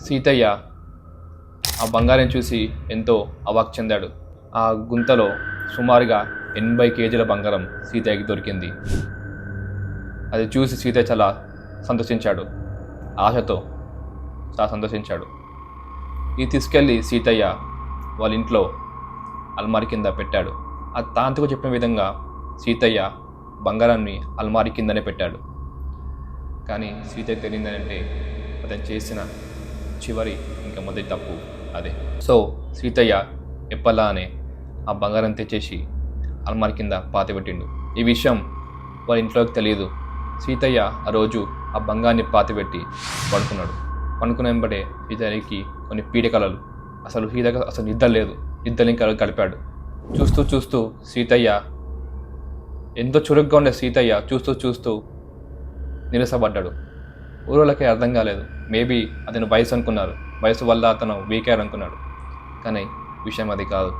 సీతయ్య ఆ బంగారం చూసి ఎంతో అవాక్ చెందాడు. ఆ గుంతలో సుమారుగా 80 కేజీల బంగారం సీతయ్యకి దొరికింది. అది చూసి సీతయ్య చాలా సంతోషించాడు. ఆశతో చాలా సంతోషించాడు. ఇది తీసుకెళ్ళి సీతయ్య వాళ్ళ ఇంట్లో అల్మారి కింద పెట్టాడు. ఆ తాంత్రికుడు చెప్పిన విధంగా సీతయ్య బంగారాన్ని అల్మారి కిందనే పెట్టాడు. కానీ సీతయ్య తెలియదంటే అతను చేసిన చివరి ఇంకా మొదటి తప్పు అదే. సో సీతయ్య ఎప్పలానే ఆ బంగారం తెచ్చేసి అల్మారి కింద పాతిపెట్టిండు. ఈ విషయం వాళ్ళ ఇంట్లోకి తెలియదు. సీతయ్య ఆ రోజు ఆ బంగారాన్ని పాతిపెట్టి పడుకున్నాడు. పడుకున్న వెంబడే సీతయ్యకి కొన్ని పీడకలలు. సీతయ్య అసలు నిద్ర లేదు. నిద్రలింక గడిపాడు. చూస్తూ చూస్తూ సీతయ్య ఎంతో చురుగ్గా ఉండే సీతయ్య చూస్తూ నిరసపడ్డాడు. ఊరోళ్ళకి అర్థం కాలేదు. మేబీ అతను వయసు అనుకున్నారు. వయసు వల్ల అతను వీకార్ అనుకున్నాడు. కానీ విషయం అది కాదు.